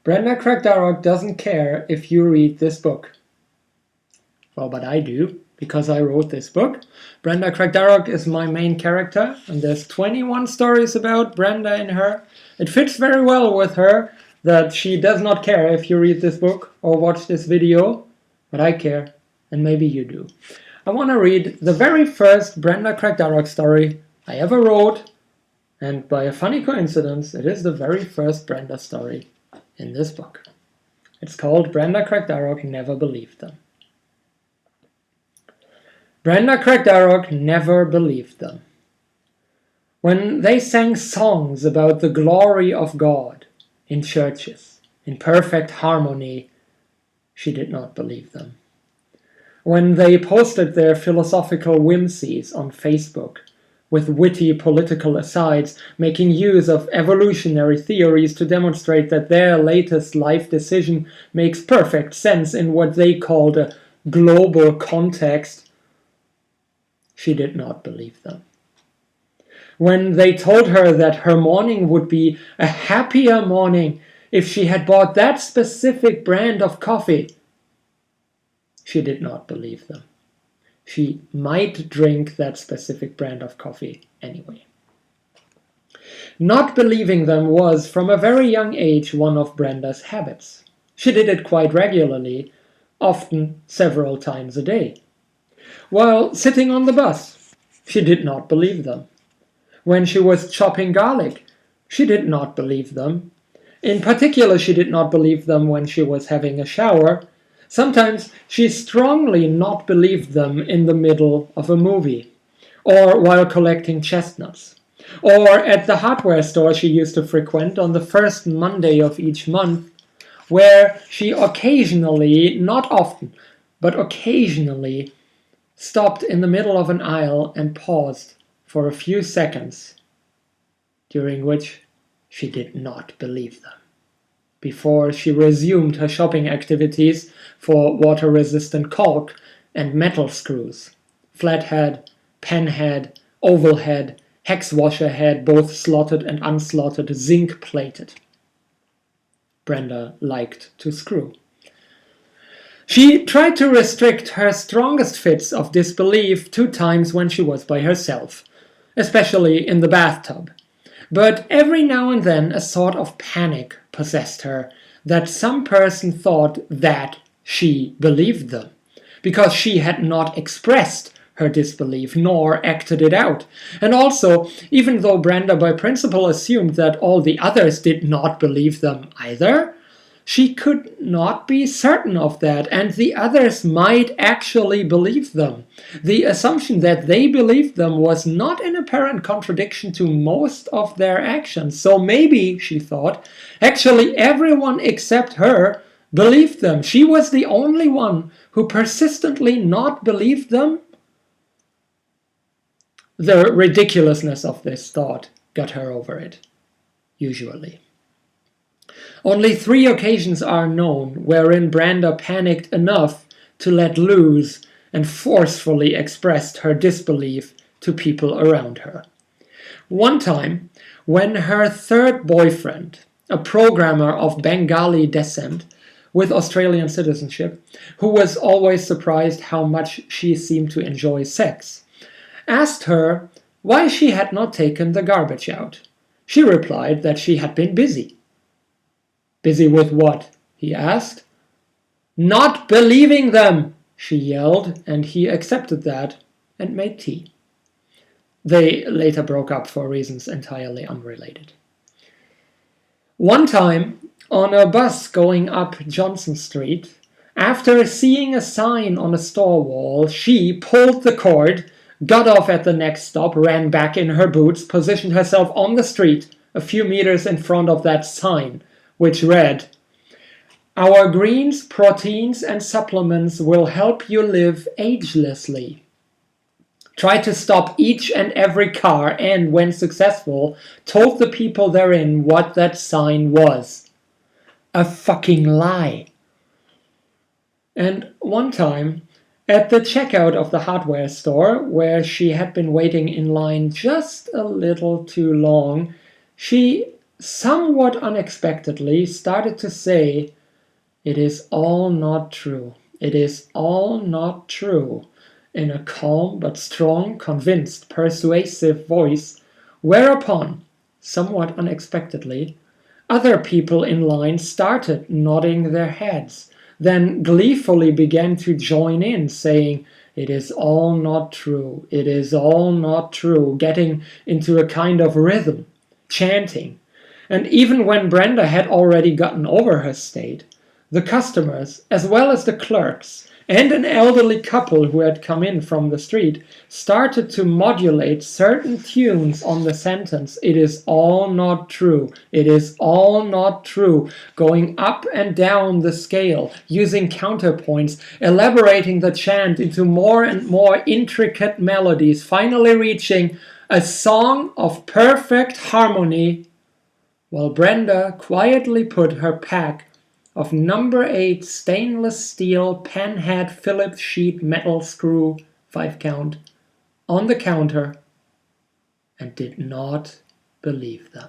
Brenda Craigdarroch doesn't care if you read this book. Well, but I do, because I wrote this book. Brenda Craigdarroch is my main character, and there's 21 stories about Brenda in her. It fits very well with her that she does not care if you read this book or watch this video, but I care, and maybe you do. I want to read the very first Brenda Craigdarroch story I ever wrote, and by a funny coincidence, it is the very first Brenda story in this book. It's called Brenda Craigdarroch Never Believed Them. Brenda Craigdarroch never believed them. When they sang songs about the glory of God in churches, in perfect harmony, she did not believe them. When they posted their philosophical whimsies on Facebook, with witty political asides, making use of evolutionary theories to demonstrate that their latest life decision makes perfect sense in what they called a global context, she did not believe them. When they told her that her morning would be a happier morning if she had bought that specific brand of coffee, she did not believe them. She might drink that specific brand of coffee anyway. Not believing them was, from a very young age, one of Brenda's habits. She did it quite regularly, often several times a day. While sitting on the bus, she did not believe them. When she was chopping garlic, she did not believe them. In particular, she did not believe them when she was having a shower. Sometimes she strongly not believed them in the middle of a movie, or while collecting chestnuts, or at the hardware store she used to frequent on the first Monday of each month, where she occasionally, not often, but occasionally, stopped in the middle of an aisle and paused for a few seconds, during which she did not believe them, before she resumed her shopping activities for water-resistant caulk and metal screws, flathead, penhead, oval head, hex washer head, both slotted and unslotted, zinc-plated. Brenda liked to screw. She tried to restrict her strongest fits of disbelief 2 times when she was by herself, especially in the bathtub. But every now and then a sort of panic possessed her that some person thought that she believed them, because she had not expressed her disbelief nor acted it out. And also, even though Brenda by principle assumed that all the others did not believe them either, she could not be certain of that, and the others might actually believe them. The assumption that they believed them was not in apparent contradiction to most of their actions. So maybe, she thought, actually everyone except her believed them. She was the only one who persistently not believed them. The ridiculousness of this thought got her over it, usually. Only 3 occasions are known wherein Brenda panicked enough to let loose and forcefully expressed her disbelief to people around her. One time, when her 3rd boyfriend, a programmer of Bengali descent with Australian citizenship, who was always surprised how much she seemed to enjoy sex, asked her why she had not taken the garbage out. She replied that she had been busy. Busy with what? He asked. Not believing them, she yelled, and he accepted that and made tea. They later broke up for reasons entirely unrelated. One time, on a bus going up Johnson Street, after seeing a sign on a store wall, she pulled the cord, got off at the next stop, ran back in her boots, positioned herself on the street a few meters in front of that sign, which read, "Our greens, proteins, and supplements will help you live agelessly. Try to stop each and every car and, when successful, told the people therein what that sign was. A fucking lie." And one time, at the checkout of the hardware store, where she had been waiting in line just a little too long, she somewhat unexpectedly started to say, "It is all not true. It is all not true," in a calm but strong, convinced, persuasive voice, whereupon, somewhat unexpectedly, other people in line started nodding their heads, then gleefully began to join in, saying, "It is all not true, it is all not true," getting into a kind of rhythm, chanting. And even when Brenda had already gotten over her state, the customers, as well as the clerks, and an elderly couple who had come in from the street, started to modulate certain tunes on the sentence, "It is all not true, it is all not true," going up and down the scale, using counterpoints, elaborating the chant into more and more intricate melodies, finally reaching a song of perfect harmony, while Brenda quietly put her pack of number 8 stainless steel panhead Phillips sheet metal screw 5 count on the counter and did not believe them.